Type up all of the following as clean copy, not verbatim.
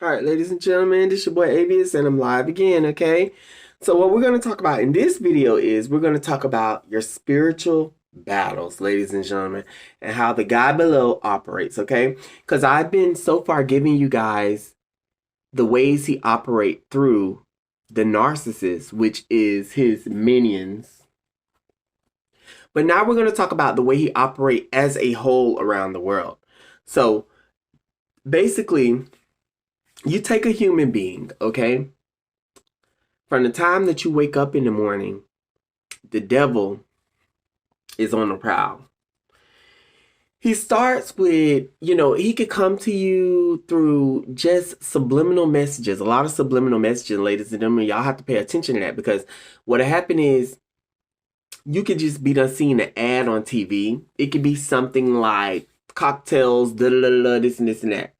All right, ladies and gentlemen, this is your boy Avius, and I'm live again, okay? So what we're going to talk about in this video is we're going to talk about your spiritual battles, ladies and gentlemen, and how the guy below operates, okay? Because I've been so far giving you guys the ways he operates through the narcissist, which is his minions. But now we're going to talk about the way he operates as a whole around the world. So basically, you take a human being, okay? From the time that you wake up in the morning, the devil is on the prowl. He starts with, he could come to you through just subliminal messages, a lot of subliminal messages, ladies and gentlemen. Y'all have to pay attention to that because what'll happen is you could just be done seeing an ad on TV. It could be something like cocktails, this and this and that.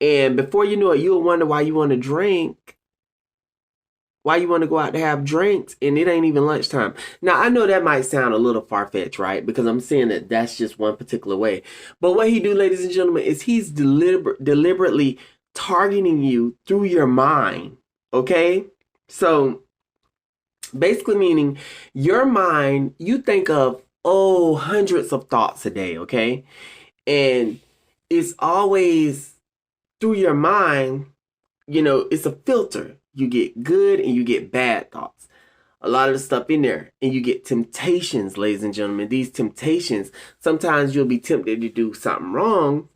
And before you know it, you'll wonder why you want to drink. Why you want to go out to have drinks and it ain't even lunchtime. Now, I know that might sound a little far-fetched, right? Because I'm saying that that's just one particular way. But what he do, ladies and gentlemen, is he's deliberately targeting you through your mind, okay? So, basically meaning your mind, you think of, hundreds of thoughts a day, okay? And it's always through your mind, it's a filter. You get good and you get bad thoughts. A lot of the stuff in there. And you get temptations, ladies and gentlemen. These temptations, sometimes you'll be tempted to do something wrong,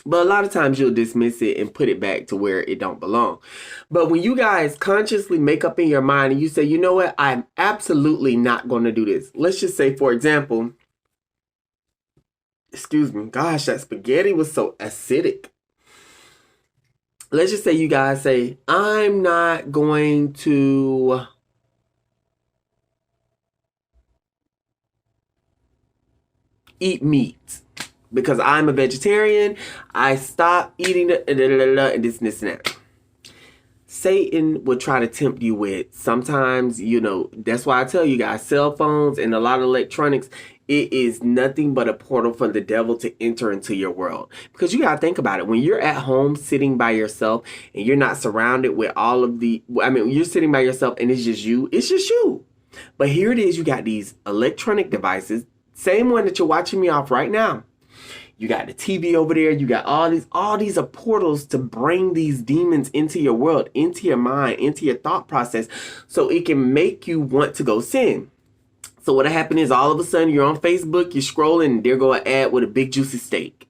but a lot of times you'll dismiss it and put it back to where it don't belong. But when you guys consciously make up in your mind and you say, you know what, I'm absolutely not going to do this. Let's just say, for example, excuse me, gosh, that spaghetti was so acidic. Let's just say you guys say, I'm not going to eat meat because I'm a vegetarian. I stopped eating and this and that. Satan will try to tempt you with sometimes, that's why I tell you guys, cell phones and a lot of electronics, it is nothing but a portal for the devil to enter into your world. Because you got to think about it. When you're at home sitting by yourself and you're not surrounded with you're sitting by yourself and it's just you. But here it is, you got these electronic devices, same one that you're watching me off right now. You got the TV over there. You got all these are portals to bring these demons into your world, into your mind, into your thought process, so it can make you want to go sin. So what happened is all of a sudden you're on Facebook, you're scrolling, and there go an ad with a big juicy steak.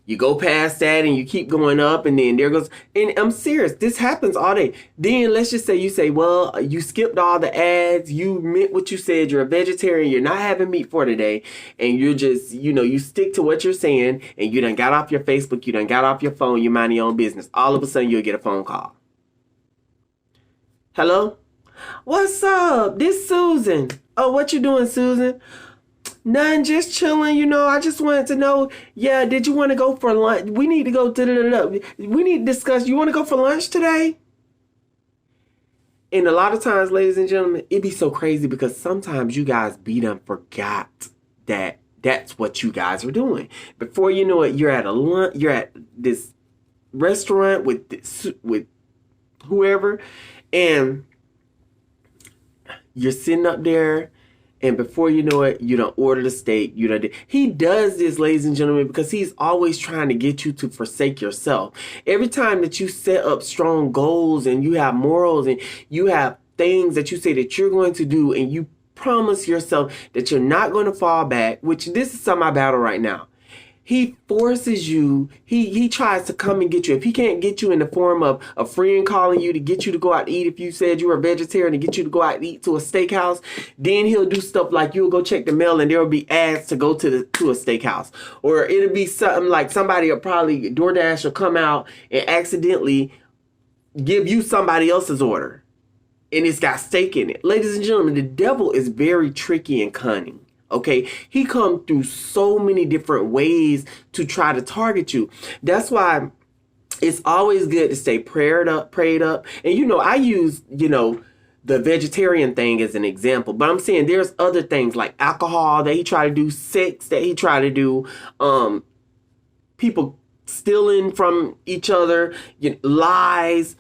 You go past that and you keep going up and then there goes, and I'm serious, this happens all day. Then let's just say you say, well, you skipped all the ads, you meant what you said, you're a vegetarian, you're not having meat for today, and you're just, you stick to what you're saying, and you done got off your Facebook, you done got off your phone, you mind your own business. All of a sudden you'll get a phone call. Hello? What's up? This Susan. Oh, what you doing, Susan? None, just chilling, I just wanted to know, yeah, did you want to go for lunch? We need to go, we need to discuss, you want to go for lunch today? And a lot of times, ladies and gentlemen, it be so crazy because sometimes you guys be done forgot that that's what you guys are doing. Before you know it, you're at this restaurant with whoever, and you're sitting up there, and before you know it, you don't order the steak. He does this, ladies and gentlemen, because he's always trying to get you to forsake yourself. Every time that you set up strong goals and you have morals and you have things that you say that you're going to do and you promise yourself that you're not going to fall back, which this is some of my battle right now. He forces you, he tries to come and get you. If he can't get you in the form of a friend calling you to get you to go out to eat, if you said you were a vegetarian, to get you to go out and eat to a steakhouse, then he'll do stuff like you'll go check the mail and there will be ads to go to a steakhouse. Or it'll be something like somebody will probably, DoorDash will come out and accidentally give you somebody else's order. And it's got steak in it. Ladies and gentlemen, the devil is very tricky and cunning. Okay, he come through so many different ways to try to target you. That's why it's always good to stay prayed up. And I use, the vegetarian thing as an example, but I'm saying there's other things like alcohol that he try to do, sex that he try to do, people stealing from each other, lies,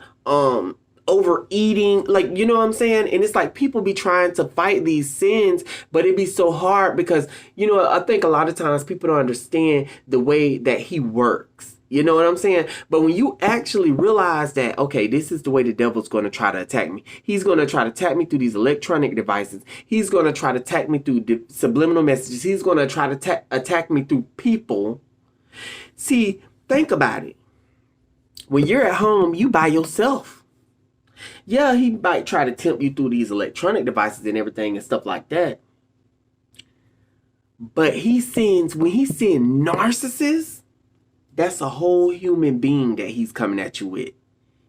overeating, like, you know what I'm saying? And it's like people be trying to fight these sins, but it be so hard because, I think a lot of times people don't understand the way that he works. You know what I'm saying? But when you actually realize that, okay, this is the way the devil's going to try to attack me. He's going to try to attack me through these electronic devices. He's going to try to attack me through subliminal messages. He's going to try to attack me through people. See, think about it. When you're at home, you by yourself. Yeah, he might try to tempt you through these electronic devices and everything and stuff like that. But when he's seeing narcissists, that's a whole human being that he's coming at you with.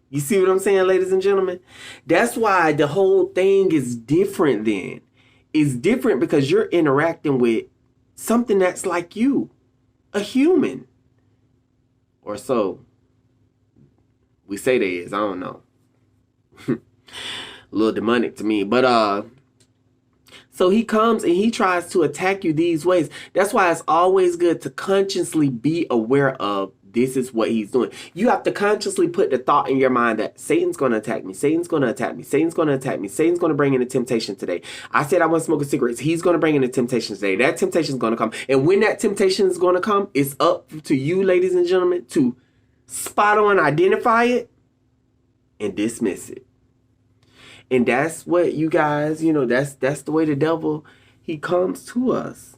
You see what I'm saying, ladies and gentlemen? That's why the whole thing is different then. It's different because you're interacting with something that's like you, a human. Or so we say there is. I don't know. A little demonic to me. But so he comes and he tries to attack you these ways. That's why it's always good to consciously be aware of this is what he's doing. You have to consciously put the thought in your mind that Satan's going to attack me. Satan's going to attack me. Satan's going to attack me. Satan's going to bring in a temptation today. I said I want to smoke cigarettes. He's going to bring in a temptation today. That temptation is going to come. And when that temptation is going to come, it's up to you, ladies and gentlemen, to spot on, identify it, and dismiss it. And that's what you guys, that's the way the devil, he comes to us.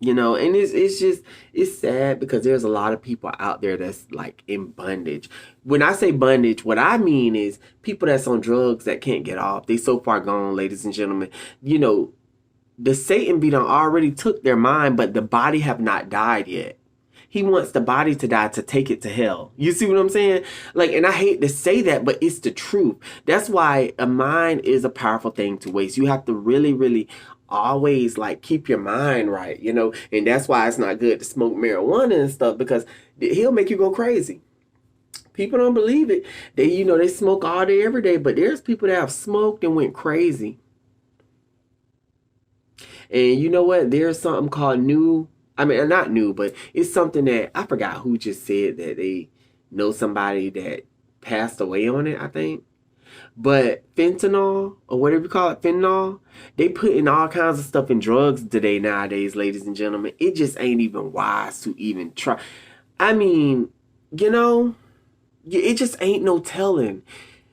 And it's sad because there's a lot of people out there that's like in bondage. When I say bondage, what I mean is people that's on drugs that can't get off. They so far gone, ladies and gentlemen. The Satan be done already took their mind, but the body have not died yet. He wants the body to die to take it to hell. You see what I'm saying? Like, and I hate to say that, but it's the truth. That's why a mind is a powerful thing to waste. You have to really, really always like keep your mind right, and that's why it's not good to smoke marijuana and stuff, because he'll make you go crazy. People don't believe it. They smoke all day, every day, but there's people that have smoked and went crazy. And you know what? There's something called not new, but it's something that I forgot who just said that they know somebody that passed away on it, I think. But fentanyl, or whatever you call it, fentanyl, they put in all kinds of stuff in drugs today, nowadays, ladies and gentlemen. It just ain't even wise to even try. I mean, it just ain't no telling.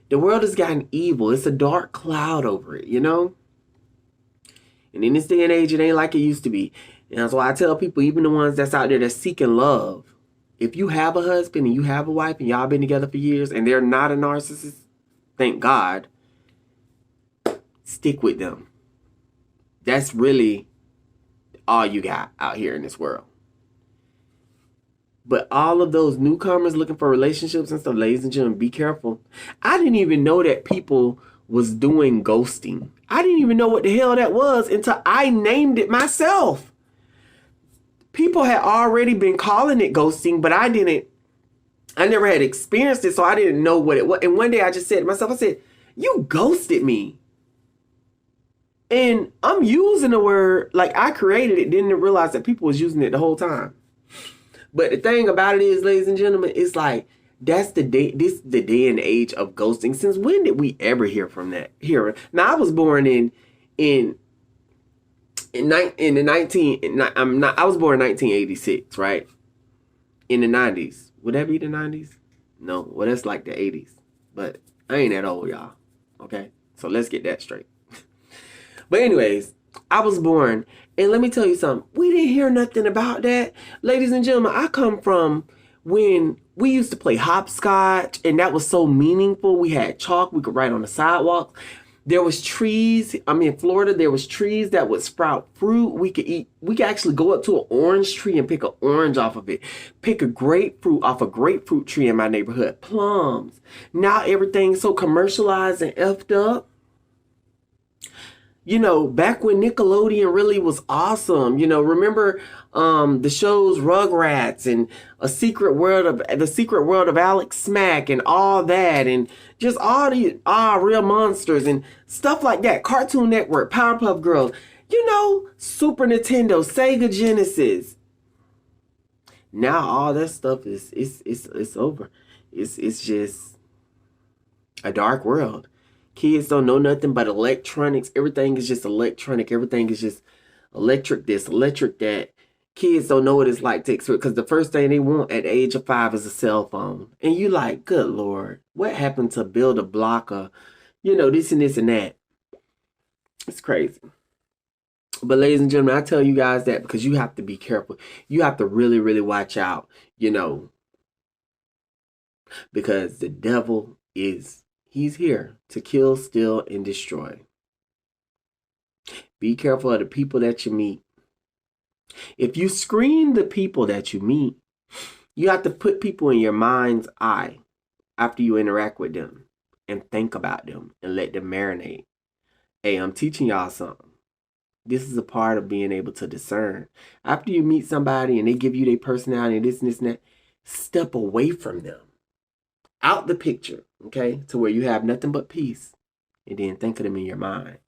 The world has gotten evil. It's a dark cloud over it, And in this day and age, it ain't like it used to be. And that's why I tell people, even the ones that's out there that's seeking love, if you have a husband and you have a wife and y'all been together for years and they're not a narcissist, thank God, stick with them. That's really all you got out here in this world. But all of those newcomers looking for relationships and stuff, ladies and gentlemen, be careful. I didn't even know that people was doing ghosting. I didn't even know what the hell that was until I named it myself. People had already been calling it ghosting, but I never had experienced it, so I didn't know what it was. And one day I just said to myself, I said, you ghosted me. And I'm using the word like I created it, didn't realize that people was using it the whole time. But the thing about it is, ladies and gentlemen, it's like, that's the day and age of ghosting. Since when did we ever hear from that? Now, I was born I was born in 1986, right? In the 90s. Would that be the 90s? No. Well, that's like the 80s. But I ain't that old, y'all. Okay? So let's get that straight. But anyways, I was born. And let me tell you something. We didn't hear nothing about that. Ladies and gentlemen, I come from when we used to play hopscotch. And that was so meaningful. We had chalk. We could write on the sidewalks. There was trees. In Florida, there was trees that would sprout fruit. We could eat. We could actually go up to an orange tree and pick an orange off of it. Pick a grapefruit off a grapefruit tree in my neighborhood. Plums. Now everything's so commercialized and effed up. Back when Nickelodeon really was awesome. Remember the shows Rugrats and The Secret World of Alex Smack and all that, and just all the Real Monsters and stuff like that. Cartoon Network, Powerpuff Girls, Super Nintendo, Sega Genesis. Now all that stuff is it's over. It's just a dark world. Kids don't know nothing but electronics. Everything is just electronic. Everything is just electric this, electric that. Kids don't know what it's like to experience, because the first thing they want at the age of 5 is a cell phone. And you like, good Lord, what happened to build a block of, this and this and that? It's crazy. But ladies and gentlemen, I tell you guys that because you have to be careful. You have to really, really watch out, because the devil he's here to kill, steal, and destroy. Be careful of the people that you meet. If you screen the people that you meet, you have to put people in your mind's eye after you interact with them and think about them and let them marinate. Hey, I'm teaching y'all something. This is a part of being able to discern. After you meet somebody and they give you their personality and this and this and that, step away from them. Out the picture, okay? To where you have nothing but peace. And then think of them in your mind.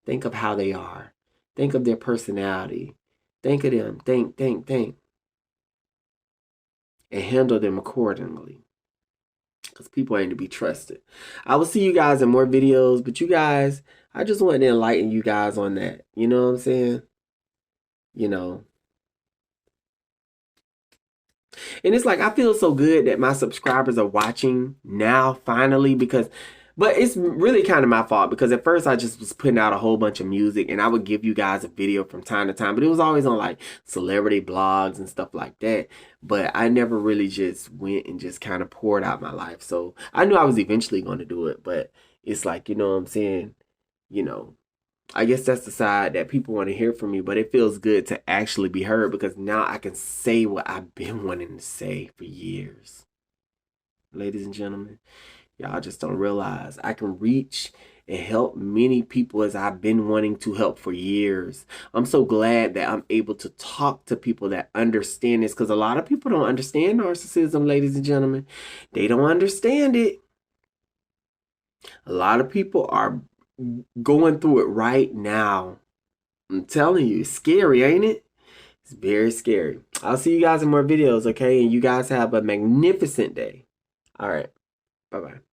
Think of how they are. Think of their personality. Think of them. Think. And handle them accordingly. Because people ain't to be trusted. I will see you guys in more videos. But you guys, I just wanted to enlighten you guys on that. You know what I'm saying? And it's like, I feel so good that my subscribers are watching now, finally, but it's really kind of my fault, because at first I just was putting out a whole bunch of music and I would give you guys a video from time to time, but it was always on like celebrity blogs and stuff like that. But I never really just went and just kind of poured out my life. So I knew I was eventually going to do it, but it's like, you know what I'm saying? I guess that's the side that people want to hear from me, but it feels good to actually be heard, because now I can say what I've been wanting to say for years. Ladies and gentlemen, y'all just don't realize I can reach and help many people as I've been wanting to help for years. I'm so glad that I'm able to talk to people that understand this, because a lot of people don't understand narcissism, ladies and gentlemen. They don't understand it. A lot of people are going through it right now. I'm telling you, it's scary, ain't it? It's very scary. I'll see you guys in more videos, okay? And you guys have a magnificent day. All right. Bye-bye.